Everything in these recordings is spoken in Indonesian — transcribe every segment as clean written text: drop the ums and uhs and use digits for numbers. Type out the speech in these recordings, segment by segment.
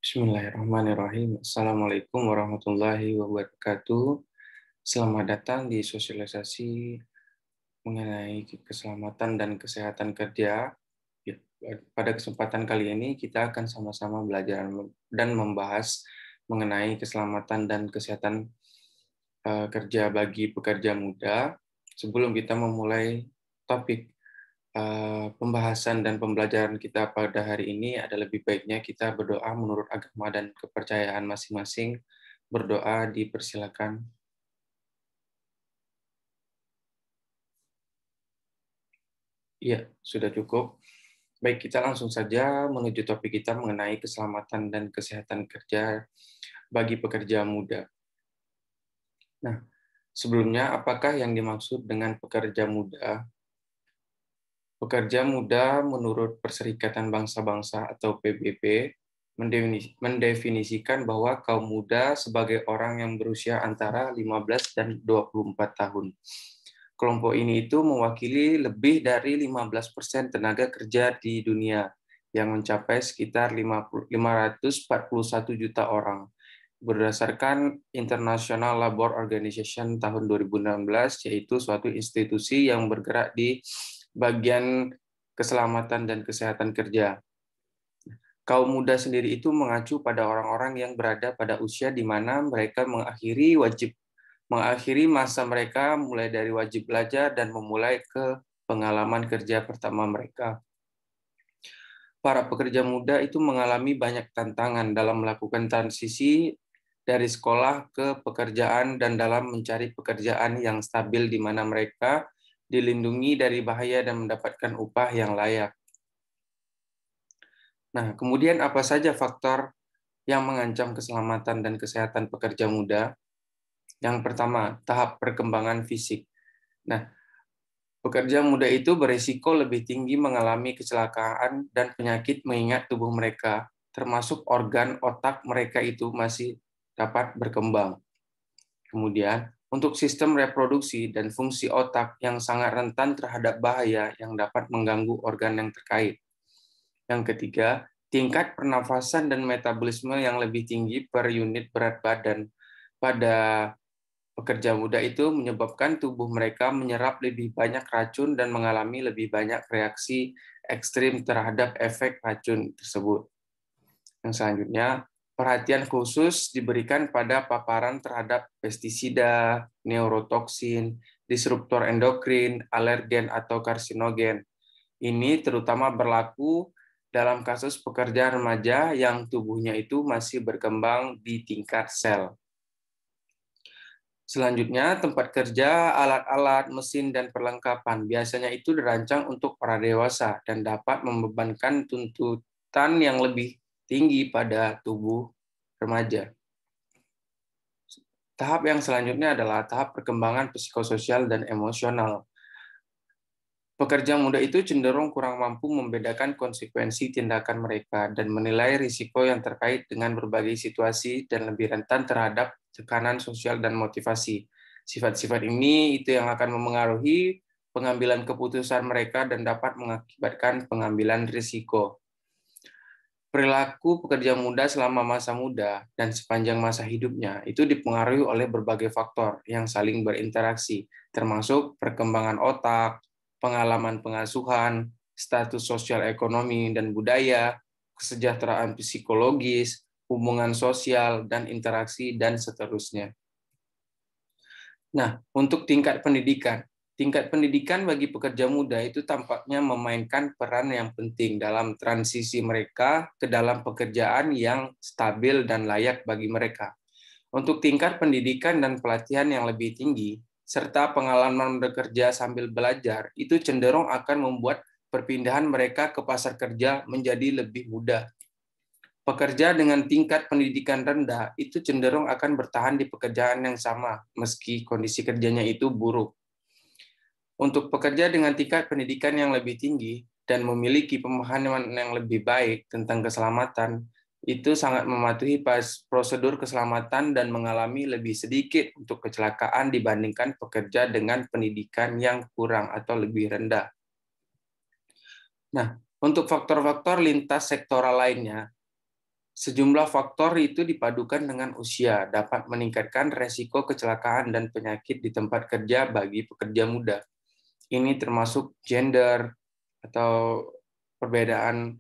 Bismillahirrahmanirrahim. Assalamualaikum warahmatullahi wabarakatuh. Selamat datang di sosialisasi mengenai keselamatan dan kesehatan kerja. Ya, pada kesempatan kali ini kita akan sama-sama belajar dan membahas mengenai keselamatan dan kesehatan kerja bagi pekerja muda. Sebelum kita memulai topik pembahasan dan pembelajaran kita pada hari ini, ada lebih baiknya kita berdoa menurut agama dan kepercayaan masing-masing. Berdoa dipersilakan. Iya, sudah cukup. Baik, kita langsung saja menuju topik kita mengenai keselamatan dan kesehatan kerja bagi pekerja muda. Nah, sebelumnya apakah yang dimaksud dengan pekerja muda? Pekerja muda menurut Perserikatan Bangsa-Bangsa atau PBB mendefinisikan bahwa kaum muda sebagai orang yang berusia antara 15 dan 24 tahun. Kelompok ini itu mewakili lebih dari 15% tenaga kerja di dunia yang mencapai sekitar 541 juta orang. Berdasarkan International Labour Organization tahun 2016, yaitu suatu institusi yang bergerak di bagian keselamatan dan kesehatan kerja. Kaum muda sendiri itu mengacu pada orang-orang yang berada pada usia di mana mereka mengakhiri masa mereka mulai dari wajib belajar dan memulai ke pengalaman kerja pertama mereka. Para pekerja muda itu mengalami banyak tantangan dalam melakukan transisi dari sekolah ke pekerjaan dan dalam mencari pekerjaan yang stabil di mana mereka dilindungi dari bahaya dan mendapatkan upah yang layak. Nah, kemudian apa saja faktor yang mengancam keselamatan dan kesehatan pekerja muda? Yang pertama, tahap perkembangan fisik. Nah, pekerja muda itu berisiko lebih tinggi mengalami kecelakaan dan penyakit mengingat tubuh mereka, termasuk organ otak mereka itu masih dapat berkembang. Kemudian, untuk sistem reproduksi dan fungsi otak yang sangat rentan terhadap bahaya yang dapat mengganggu organ yang terkait. Yang ketiga, tingkat pernafasan dan metabolisme yang lebih tinggi per unit berat badan pada pekerja muda itu menyebabkan tubuh mereka menyerap lebih banyak racun dan mengalami lebih banyak reaksi ekstrim terhadap efek racun tersebut. Yang selanjutnya, perhatian khusus diberikan pada paparan terhadap pestisida, neurotoksin, disruptor endokrin, alergen, atau karsinogen. Ini terutama berlaku dalam kasus pekerja remaja yang tubuhnya itu masih berkembang di tingkat sel. Selanjutnya, tempat kerja, alat-alat, mesin, dan perlengkapan. Biasanya itu dirancang untuk para dewasa dan dapat membebankan tuntutan yang lebih tinggi pada tubuh remaja. Tahap yang selanjutnya adalah tahap perkembangan psikososial dan emosional. Pekerja muda itu cenderung kurang mampu membedakan konsekuensi tindakan mereka dan menilai risiko yang terkait dengan berbagai situasi dan lebih rentan terhadap tekanan sosial dan motivasi. Sifat-sifat ini itu yang akan memengaruhi pengambilan keputusan mereka dan dapat mengakibatkan pengambilan risiko. Perilaku pekerja muda selama masa muda dan sepanjang masa hidupnya itu dipengaruhi oleh berbagai faktor yang saling berinteraksi, termasuk perkembangan otak, pengalaman pengasuhan, status sosial ekonomi dan budaya, kesejahteraan psikologis, hubungan sosial, dan interaksi, dan seterusnya. Nah, untuk tingkat pendidikan bagi pekerja muda itu tampaknya memainkan peran yang penting dalam transisi mereka ke dalam pekerjaan yang stabil dan layak bagi mereka. Untuk tingkat pendidikan dan pelatihan yang lebih tinggi, serta pengalaman bekerja sambil belajar, itu cenderung akan membuat perpindahan mereka ke pasar kerja menjadi lebih mudah. Pekerja dengan tingkat pendidikan rendah itu cenderung akan bertahan di pekerjaan yang sama, meski kondisi kerjanya itu buruk. Untuk pekerja dengan tingkat pendidikan yang lebih tinggi dan memiliki pemahaman yang lebih baik tentang keselamatan, itu sangat mematuhi prosedur keselamatan dan mengalami lebih sedikit untuk kecelakaan dibandingkan pekerja dengan pendidikan yang kurang atau lebih rendah. Nah, untuk faktor-faktor lintas sektoral lainnya, Sejumlah faktor itu dipadukan dengan usia dapat meningkatkan resiko kecelakaan dan penyakit di tempat kerja bagi pekerja muda. Ini termasuk gender atau perbedaan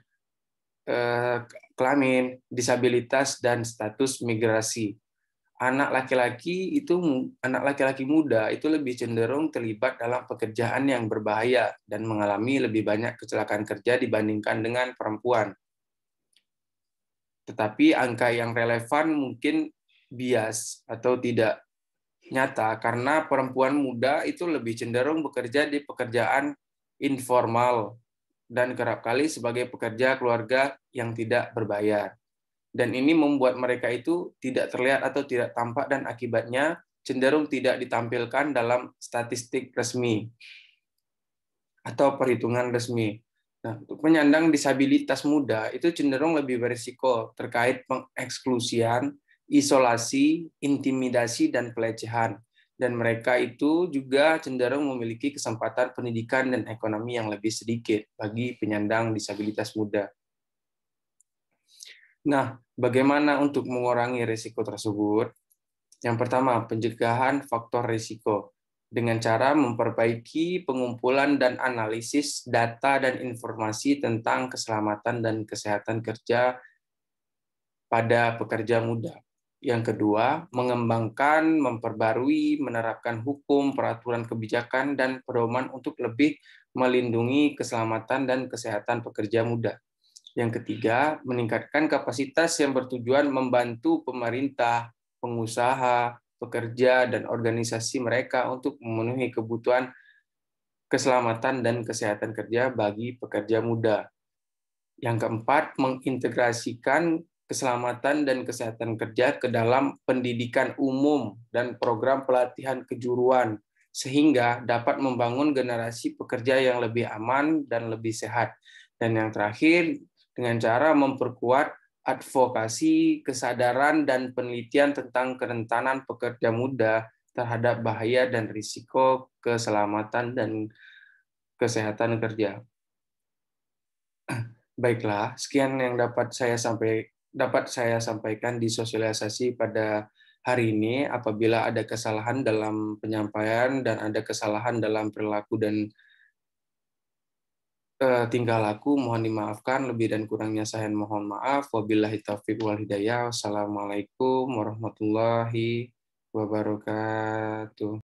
kelamin, disabilitas, dan status migrasi. Anak laki-laki muda itu lebih cenderung terlibat dalam pekerjaan yang berbahaya dan mengalami lebih banyak kecelakaan kerja dibandingkan dengan perempuan. Tetapi angka yang relevan mungkin bias atau tidak nyata karena perempuan muda itu lebih cenderung bekerja di pekerjaan informal dan kerap kali sebagai pekerja keluarga yang tidak berbayar. Dan ini membuat mereka itu tidak terlihat atau tidak tampak dan akibatnya cenderung tidak ditampilkan dalam statistik resmi atau perhitungan resmi. Nah, untuk penyandang disabilitas muda itu cenderung lebih berisiko terkait pengeksklusian, isolasi, intimidasi, dan pelecehan. Dan mereka itu juga cenderung memiliki kesempatan pendidikan dan ekonomi yang lebih sedikit bagi penyandang disabilitas muda. Nah, bagaimana untuk mengurangi risiko tersebut? Yang pertama, pencegahan faktor risiko dengan cara memperbaiki pengumpulan dan analisis data dan informasi tentang keselamatan dan kesehatan kerja pada pekerja muda. Yang kedua, mengembangkan, memperbarui, menerapkan hukum, peraturan kebijakan, dan pedoman untuk lebih melindungi keselamatan dan kesehatan pekerja muda. Yang ketiga, meningkatkan kapasitas yang bertujuan membantu pemerintah, pengusaha, pekerja, dan organisasi mereka untuk memenuhi kebutuhan keselamatan dan kesehatan kerja bagi pekerja muda. Yang keempat, mengintegrasikan keselamatan dan kesehatan kerja ke dalam pendidikan umum dan program pelatihan kejuruan, sehingga dapat membangun generasi pekerja yang lebih aman dan lebih sehat. Dan yang terakhir, dengan cara memperkuat advokasi, kesadaran, dan penelitian tentang kerentanan pekerja muda terhadap bahaya dan risiko keselamatan dan kesehatan kerja. Baiklah, sekian yang dapat saya sampaikan di sosialisasi pada hari ini. Apabila ada kesalahan dalam penyampaian dan ada kesalahan dalam perilaku dan tingkah laku, mohon dimaafkan. Lebih dan kurangnya saya mohon maaf. Wabillahi taufiq wal hidayah. Wassalamualaikum warahmatullahi wabarakatuh.